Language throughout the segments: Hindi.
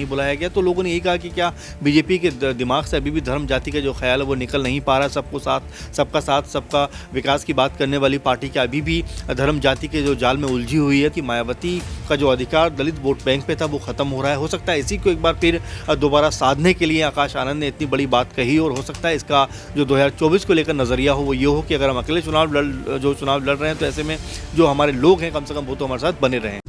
नहीं बुलाया गया। तो लोगों ने यही कहा कि क्या बीजेपी के दिमाग से अभी भी धर्म जाति का जो ख्याल है वो निकल नहीं पा रहा। साथ सबका विकास की बात करने वाली पार्टी क्या अभी भी धर्म जाति के जो जाल में उलझी हुई है कि मायावती का जो अधिकार दलित वोट बैंक पे था वो खत्म हो रहा है। हो सकता है इसी को एक बार फिर दोबारा साधने के लिए आकाश आनंद ने इतनी बड़ी बात कही, और हो सकता है इसका जो 2024 को लेकर नजरिया हो वो ये हो कि अगर हम अकेले चुनाव लड़ रहे हैं तो ऐसे में जो हमारे लोग हैं कम से कम वो तो हमारे साथ बने रहें।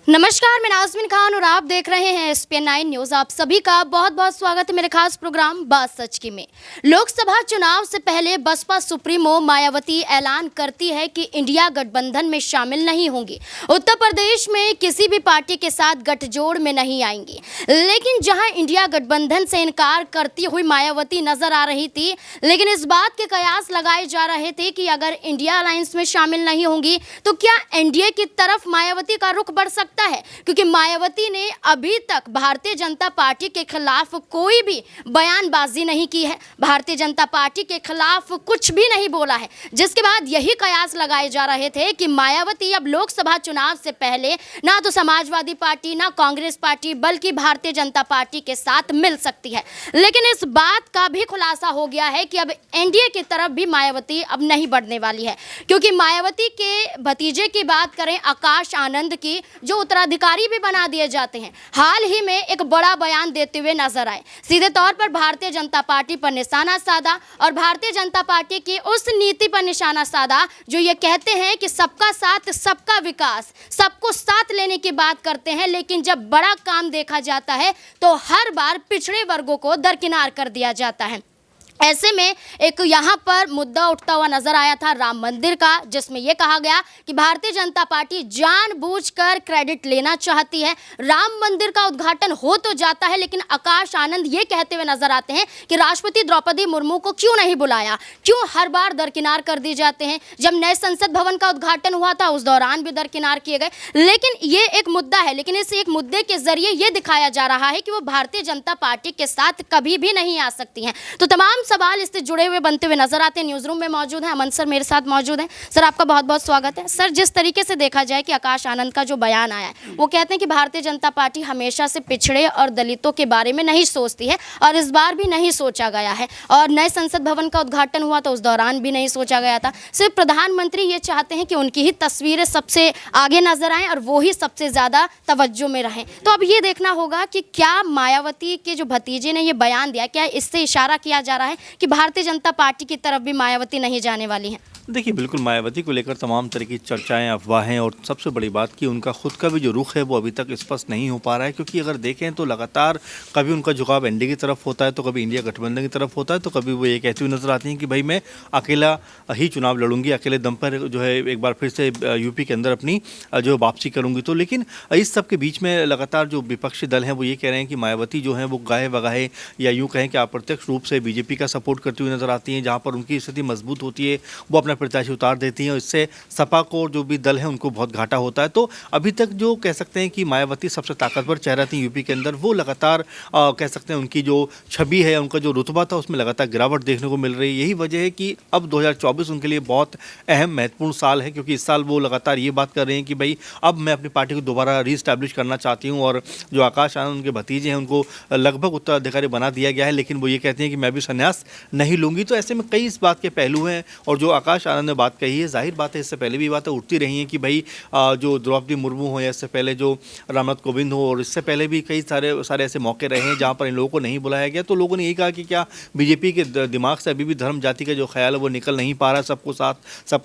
नमस्कार, मैं नाज़मीन खान और आप देख रहे हैं SPN 9 न्यूज़। आप सभी का बहुत बहुत स्वागत है मेरे खास प्रोग्राम बात सच की में। लोकसभा चुनाव से पहले बसपा सुप्रीमो मायावती ऐलान करती है कि इंडिया गठबंधन में शामिल नहीं होंगी, उत्तर प्रदेश में किसी भी पार्टी के साथ गठजोड़ में नहीं आएंगी। लेकिन जहां इंडिया गठबंधन से इनकार करती हुई मायावती नजर आ रही थी, लेकिन इस बात के कयास लगाए जा रहे थे कि अगर इंडिया अलायंस में शामिल नहीं होंगी तो क्या एनडीए की तरफ मायावती का रुख बढ़ सकता है, क्योंकि मायावती ने अभी तक भारतीय जनता पार्टी के खिलाफ कोई भी बयानबाजी नहीं की है, भारतीय जनता पार्टी के खिलाफ कुछ भी नहीं बोला है, जिसके बाद यही कयास लगाए जा रहे थे कि मायावती अब लोकसभा चुनाव से पहले ना तो समाजवादी पार्टी ना कांग्रेस पार्टी बल्कि भारतीय जनता पार्टी के साथ मिल सकती है। लेकिन इस बात का भी खुलासा हो गया है कि अब एनडीए की तरफ भी मायावती अब नहीं बढ़ने वाली है, क्योंकि मायावती के भतीजे की बात करें आकाश आनंद की, जो उत्तराधिकारी भी बना दिए जाते हैं, हाल ही में एक बड़ा बयान देते हुए नजर आए। सीधे तौर पर भारतीय जनता पार्टी पर निशाना साधा और भारतीय जनता पार्टी की उस नीति पर निशाना साधा जो ये कहते हैं कि सबका साथ सबका विकास, सबको साथ लेने की बात करते हैं, लेकिन जब बड़ा काम देखा जाता है तो हर बार पिछड़े वर्गों को दरकिनार कर दिया जाता है। ऐसे में एक यहाँ पर मुद्दा उठता हुआ नजर आया था राम मंदिर का, जिसमें यह कहा गया कि भारतीय जनता पार्टी जानबूझकर क्रेडिट लेना चाहती है। राम मंदिर का उद्घाटन हो तो जाता है, लेकिन आकाश आनंद ये कहते हुए नजर आते हैं कि राष्ट्रपति द्रौपदी मुर्मू को क्यों नहीं बुलाया, क्यों हर बार दरकिनार कर दिए जाते हैं। जब नए संसद भवन का उद्घाटन हुआ था उस दौरान भी दरकिनार किए गए। लेकिन ये एक मुद्दा है, लेकिन इस एक मुद्दे के जरिए ये दिखाया जा रहा है कि वो भारतीय जनता पार्टी के साथ कभी भी नहीं आ सकती हैं। तो तमाम सवाल इससे जुड़े हुए बनते हुए नजर आते हैं। न्यूज़ रूम में मौजूद हैं अमन सर, मेरे साथ मौजूद हैं। सर, आपका बहुत बहुत स्वागत है। सर, जिस तरीके से देखा जाए कि आकाश आनंद का जो बयान आया है वो कहते हैं कि भारतीय जनता पार्टी हमेशा से पिछड़े और दलितों के बारे में नहीं सोचती है, और इस बार भी नहीं सोचा गया है, और नए संसद भवन का उद्घाटन हुआ तो उस दौरान भी नहीं सोचा गया था। सिर्फ प्रधानमंत्री ये चाहते हैं कि उनकी ही तस्वीरें सबसे आगे नजर आएँ और वो ही सबसे ज़्यादा तवज्जो में रहें। तो अब ये देखना होगा कि क्या मायावती के जो भतीजे ने ये बयान दिया, क्या इससे इशारा किया जा रहा है कि भारतीय जनता पार्टी की तरफ भी मायावती नहीं जाने वाली हैं? देखिए, बिल्कुल मायावती को लेकर तमाम तरह की चर्चाएं, अफवाहें, और सबसे बड़ी बात कि उनका खुद का भी जो रुख है वो अभी तक स्पष्ट नहीं हो पा रहा है। क्योंकि अगर देखें तो लगातार कभी उनका झुकाव एनडीए की तरफ होता है तो कभी इंडिया गठबंधन की तरफ होता है, तो कभी वो ये कहती हुई नजर आती हैं कि भाई मैं अकेला ही चुनाव लड़ूंगी, अकेले दम पर जो है एक बार फिर से यूपी के अंदर अपनी जो वापसी करूँगी। तो लेकिन इस सब के बीच में लगातार जो विपक्षी दल हैं वो ये कह रहे हैं कि मायावती जो है वो गाहे बगाहे या यूँ कहें कि अप्रत्यक्ष रूप से बीजेपी का सपोर्ट करती हुई नजर आती हैं। जहाँ पर उनकी स्थिति मजबूत होती है वो अपना प्रत्याशी उतार देती हैं, और इससे सपा को जो भी दल है उनको बहुत घाटा होता है। तो अभी तक जो कह सकते हैं कि मायावती सबसे ताकतवर चेहरा थी यूपी के अंदर, वो लगातार कह सकते हैं उनकी जो छवि है, उनका जो रुतबा था उसमें लगातार गिरावट देखने को मिल रही है। यही वजह है कि अब 2024 उनके लिए बहुत अहम महत्वपूर्ण साल है, क्योंकि इस साल वो लगातार ये बात कर रहे हैं कि भाई अब मैं अपनी पार्टी को दोबारा रीस्टैब्लिश करना चाहती हूँ। और जो आकाश आनंद उनके भतीजे हैं उनको लगभग उत्तराधिकारी बना दिया गया है, लेकिन वो ये कहते हैं कि मैं भी संन्यास नहीं लूँगी। तो ऐसे में कई इस बात के पहलू हैं, और जो आकाश आनंद ने बात कही है, जाहिर बात है इससे पहले भी बातें उठती रही हैं कि भाई जो द्रौपदी मुर्मू हो या इससे पहले जो रामनाथ कोविंद हो, और इससे पहले भी कई सारे ऐसे मौके रहे हैं जहां पर इन लोगों को नहीं बुलाया गया। तो लोगों ने यही कहा कि क्या बीजेपी के दिमाग से अभी भी धर्म जाति का जो ख्याल है वो निकल नहीं पा रहा।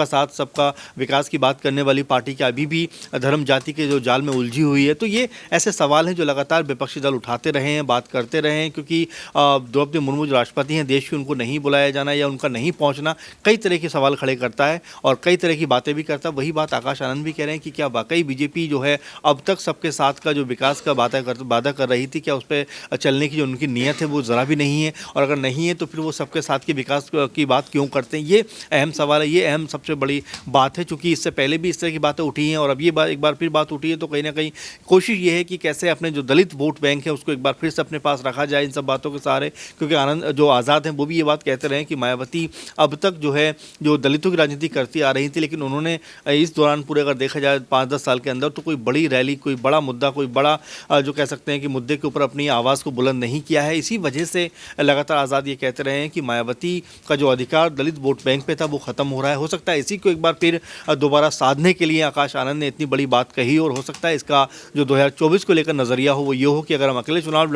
साथ सबका विकास की बात करने वाली पार्टी क्या अभी भी धर्म जाति के जो जाल में उलझी हुई है। तो ये ऐसे सवाल हैं जो लगातार विपक्षी दल उठाते रहे हैं, बात करते रहे हैं, क्योंकि द्रौपदी मुर्मू जो राष्ट्रपति हैं देश की, उनको नहीं बुलाया जाना या उनका नहीं पहुँचना कई तरह के सवाल खड़े करता है और कई तरह की बातें भी करता है। वही बात आकाश आनंद भी कह रहे हैं कि क्या वाकई बीजेपी जो है अब तक सबके साथ का जो विकास का वादा कर रही थी, क्या उस पर चलने की जो उनकी नीयत है वो ज़रा भी नहीं है, और अगर नहीं है तो फिर वो सबके साथ के विकास की बात क्यों करते हैं? ये अहम सवाल है, ये अहम सबसे बड़ी बात है। चूँकि इससे पहले भी इस तरह की बातें उठी हैं और अब ये एक बार फिर बात उठी है, तो कहीं ना कहीं कोशिश ये है कि कैसे अपने जो दलित वोट बैंक है उसको एक बार फिर से अपने पास रखा जाए इन सब बातों के सहारे। क्योंकि जो आज़ाद अर्थात हैं वो भी ये बात कहते रहे कि मायावती अब तक जो है जो दलितों की राजनीति करती आ रही थी, लेकिन उन्होंने इस दौरान पूरे अगर देखा जाए 5-10 साल के अंदर तो कोई बड़ी रैली, कोई बड़ा मुद्दा, कोई बड़ा जो कह सकते हैं कि मुद्दे के ऊपर अपनी आवाज़ को बुलंद नहीं किया है। इसी वजह से लगातार आज़ाद ये कहते रहे हैं कि मायावती का जो अधिकार दलित वोट बैंक पे था वो ख़त्म हो रहा है। हो सकता है इसी को एक बार फिर दोबारा साधने के लिए आकाश आनंद ने इतनी बड़ी बात कही, और हो सकता है इसका जो 2024 को लेकर नज़रिया हो वो ये हो कि अगर हम अकेले चुनाव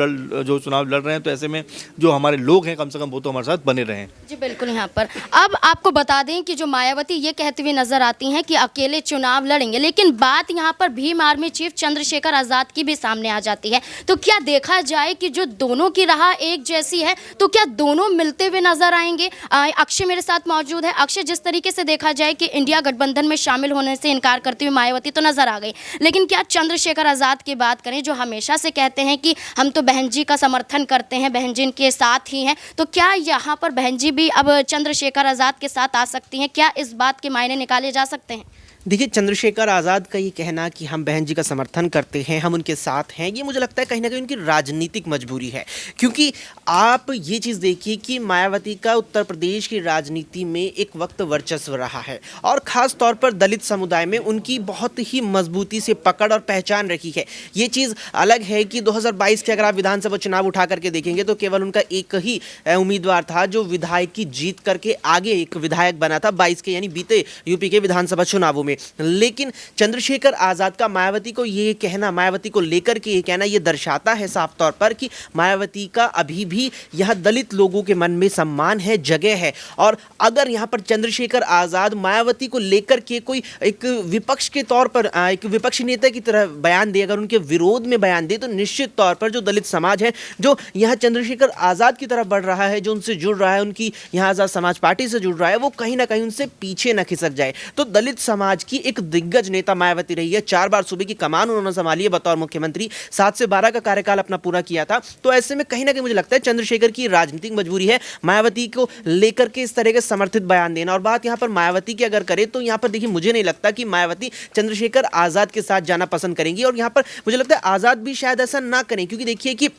लड़ रहे हैं तो ऐसे में जो हमारे लोग हैं कम से कम वो तो हमारे साथ बने रहें। जी बिल्कुल। यहाँ पर अब आपको बता दें कि जो मायावती ये कहती हुई नजर आती हैं कि अकेले चुनाव लड़ेंगे, लेकिन बात यहाँ पर भीम आर्मी चीफ चंद्रशेखर आजाद की भी सामने आ जाती है। तो क्या देखा जाए कि जो दोनों की राह एक जैसी है, तो क्या दोनों मिलते हुए नजर आएंगे? अक्षय मेरे साथ मौजूद है। अक्षय, जिस तरीके से देखा जाए कि इंडिया गठबंधन में शामिल होने से इनकार करती हुई मायावती तो नजर आ गई, लेकिन क्या चंद्रशेखर आजाद की बात करें जो हमेशा से कहते हैं कि हम तो बहन जी का समर्थन करते हैं, बहन जी इनके साथ ही हैं, तो क्या यहाँ पर बहन जी भी अब चंद्रशेखर आजाद के साथ आ सकती हैं? क्या इस बात के मायने निकाले जा सकते हैं? देखिए, चंद्रशेखर आज़ाद का ये कहना कि हम बहन जी का समर्थन करते हैं, हम उनके साथ हैं, ये मुझे लगता है कहीं ना कहीं उनकी राजनीतिक मजबूरी है। क्योंकि आप ये चीज़ देखिए कि मायावती का उत्तर प्रदेश की राजनीति में एक वक्त वर्चस्व रहा है, और ख़ास तौर पर दलित समुदाय में उनकी बहुत ही मजबूती से पकड़ और पहचान रखी है। ये चीज़ अलग है कि 2022 के अगर आप विधानसभा चुनाव उठा करके देखेंगे तो केवल उनका एक ही उम्मीदवार था जो विधायक की जीत करके आगे एक विधायक बना था 22 के, यानी बीते यूपी के विधानसभा चुनावों में। लेकिन चंद्रशेखर आजाद का मायावती को ये कहना, मायावती को लेकर के ये कहना, ये दर्शाता है साफ तौर पर कि मायावती का अभी भी यह दलित लोगों के मन में सम्मान है, जगह है। और अगर यहाँ पर चंद्रशेखर आजाद मायावती को लेकर के कोई एक विपक्ष के तौर पर एक विपक्षी नेता की तरह बयान दे, अगर उनके विरोध में बयान दे, तो निश्चित तौर पर जो दलित समाज है, जो यहाँ चंद्रशेखर आजाद की तरफ बढ़ रहा है, जो उनसे जुड़ रहा है, उनकी यहाँ आजाद समाज पार्टी से जुड़ रहा है, वो कहीं ना कहीं उनसे पीछे न खिसक जाए। तो दलित समाज की एक दिग्गज नेता मायावती रही है, 4 बार सूबे की कमान उन्होंने संभाली है बतौर मुख्यमंत्री, 7 से 12 का कार्यकाल अपना पूरा किया था। तो ऐसे में कहीं ना कहीं मुझे लगता है चंद्रशेखर की राजनीतिक मजबूरी है मायावती को लेकर के इस तरह के समर्थित बयान देना। और बात यहाँ पर मायावती की अगर करें तो यहाँ पर देखिए, मुझे नहीं लगता कि मायावती चंद्रशेखर आजाद के साथ जाना पसंद करेंगी, और यहाँ पर मुझे लगता है आजाद भी शायद ऐसा ना करें, क्योंकि देखिए कि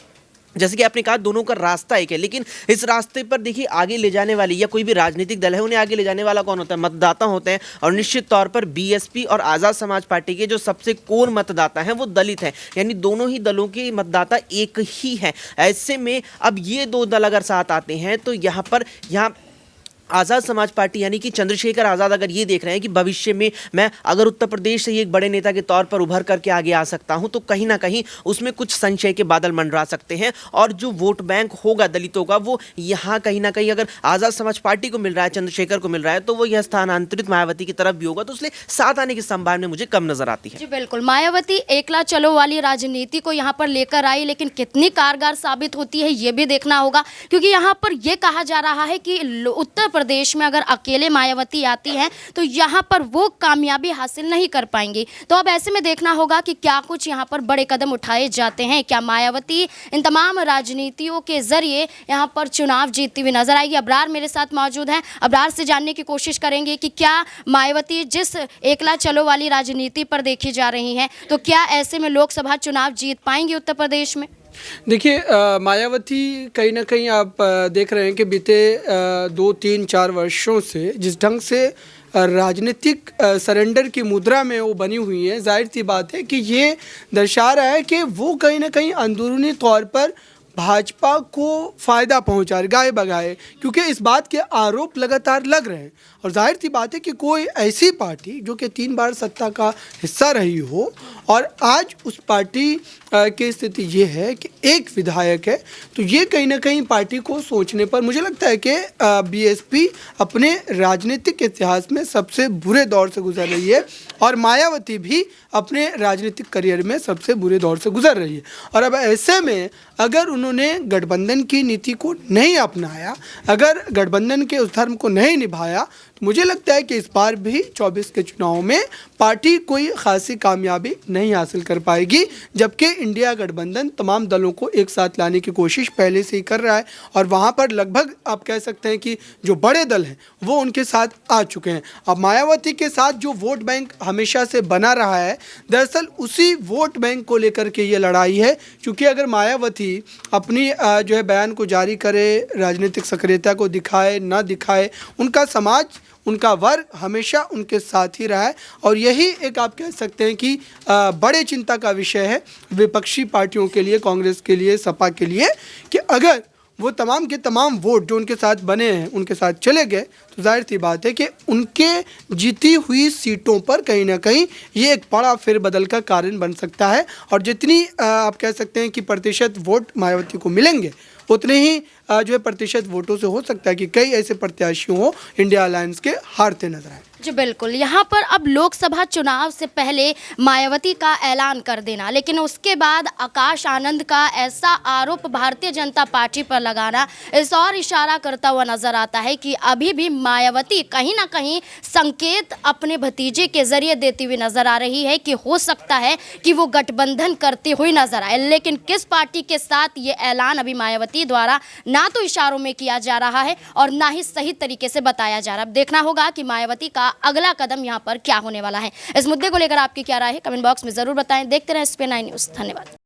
जैसे कि आपने कहा दोनों का रास्ता एक है, लेकिन इस रास्ते पर देखिए आगे ले जाने वाली या कोई भी राजनीतिक दल है, उन्हें आगे ले जाने वाला कौन होता है? मतदाता होते हैं। और निश्चित तौर पर बीएसपी और आज़ाद समाज पार्टी के जो सबसे कोर मतदाता हैं वो दलित हैं, यानी दोनों ही दलों के मतदाता एक ही हैं। ऐसे में अब ये दो दल अगर साथ आते हैं तो यहाँ आज़ाद समाज पार्टी यानी कि चंद्रशेखर आज़ाद अगर ये देख रहे हैं कि भविष्य में मैं अगर उत्तर प्रदेश से ही एक बड़े नेता के तौर पर उभर करके आगे आ सकता हूं, तो कहीं ना कहीं उसमें कुछ संशय के बादल मंडरा सकते हैं, और जो वोट बैंक होगा दलितों का वो यहाँ कहीं ना कहीं अगर आज़ाद समाज पार्टी को मिल रहा है, चंद्रशेखर को मिल रहा है, तो वो यह स्थानांतरित मायावती की तरफ भी होगा। तो इसलिए साथ आने की संभावना मुझे कम नजर आती है। जी बिल्कुल। मायावती एकला चलो वाली राजनीति को यहाँ पर लेकर आई, लेकिन कितनी कारगर साबित होती है ये भी देखना होगा, क्योंकि यहाँ पर यह कहा जा रहा है कि उत्तर प्रदेश में अगर अकेले मायावती आती हैं तो यहाँ पर वो कामयाबी हासिल नहीं कर पाएंगी। तो अब ऐसे में देखना होगा कि क्या कुछ यहाँ पर बड़े कदम उठाए जाते हैं, क्या मायावती इन तमाम राजनीतियों के जरिए यहाँ पर चुनाव जीतती हुई नजर आएगी। अबरार मेरे साथ मौजूद हैं, अबरार से जानने की कोशिश करेंगे कि क्या मायावती जिस एकला चलो वाली राजनीति पर देखी जा रही हैं, तो क्या ऐसे में लोकसभा चुनाव जीत पाएंगी उत्तर प्रदेश में? देखिए, मायावती कहीं ना कहीं आप देख रहे हैं कि बीते 2-3-4 वर्षों से जिस ढंग से राजनीतिक सरेंडर की मुद्रा में वो बनी हुई है, जाहिर सी बात है कि ये दर्शा रहा है कि वो कहीं ना कहीं अंदरूनी तौर पर भाजपा को फ़ायदा पहुंचा रही, गाए बगाए, क्योंकि इस बात के आरोप लगातार लग रहे हैं। और जाहिर सी बात है कि कोई ऐसी पार्टी जो कि 3 बार सत्ता का हिस्सा रही हो, और आज उस पार्टी की स्थिति ये है कि एक विधायक है, तो ये कहीं ना कहीं पार्टी को सोचने पर मुझे लगता है कि बीएसपी अपने राजनीतिक इतिहास में सबसे बुरे दौर से गुजर रही है, और मायावती भी अपने राजनीतिक करियर में सबसे बुरे दौर से गुजर रही है। और अब ऐसे में अगर उन्होंने गठबंधन की नीति को नहीं अपनाया, अगर गठबंधन के उस धर्म को नहीं निभाया, तो मुझे लगता है कि इस बार भी 24 के चुनाव में पार्टी कोई खासी कामयाबी नहीं हासिल कर पाएगी, जबकि इंडिया गठबंधन तमाम दलों को एक साथ लाने की कोशिश पहले से ही कर रहा है और वहाँ पर लगभग आप कह सकते हैं कि जो बड़े दल हैं वो उनके साथ आ चुके हैं। अब मायावती के साथ जो वोट बैंक हमेशा से बना रहा है, दरअसल उसी वोट बैंक को लेकर के ये लड़ाई है, क्योंकि अगर मायावती अपनी जो है बयान को जारी करे, राजनीतिक सक्रियता को दिखाए ना दिखाए, उनका समाज, उनका वर्ग हमेशा उनके साथ ही रहा है और यही एक आप कह सकते हैं कि बड़े चिंता का विषय है विपक्षी पार्टियों के लिए, कांग्रेस के लिए, सपा के लिए, कि अगर वो तमाम के तमाम वोट जो उनके साथ बने हैं उनके साथ चले गए तो जाहिर सी बात है कि उनके जीती हुई सीटों पर कहीं ना कहीं ये एक बड़ा फेरबदल का कारण बन सकता है और जितनी आप कह सकते हैं कि प्रतिशत वोट मायावती को मिलेंगे उतने ही जो है प्रतिशत वोटों से हो सकता है कि कई ऐसे प्रत्याशी हों इंडिया अलायंस के हारते नजर आए। जी बिल्कुल, यहाँ पर अब लोकसभा चुनाव से पहले मायावती का ऐलान कर देना, लेकिन उसके बाद आकाश आनंद का ऐसा आरोप भारतीय जनता पार्टी पर लगाना इस और इशारा करता हुआ नजर आता है कि अभी भी मायावती कहीं ना कहीं संकेत अपने भतीजे के जरिए देती हुई नजर आ रही है कि हो सकता है कि वो गठबंधन करती हुई नजर आए, लेकिन किस पार्टी के साथ ये ऐलान अभी मायावती द्वारा ना तो इशारों में किया जा रहा है और ना ही सही तरीके से बताया जा रहा है। अब देखना होगा कि मायावती का अगला कदम यहाँ पर क्या होने वाला है। इस मुद्दे को लेकर आपकी क्या राय है, कमेंट बॉक्स में जरूर बताएं। देखते रहें SPN9 न्यूज़। धन्यवाद।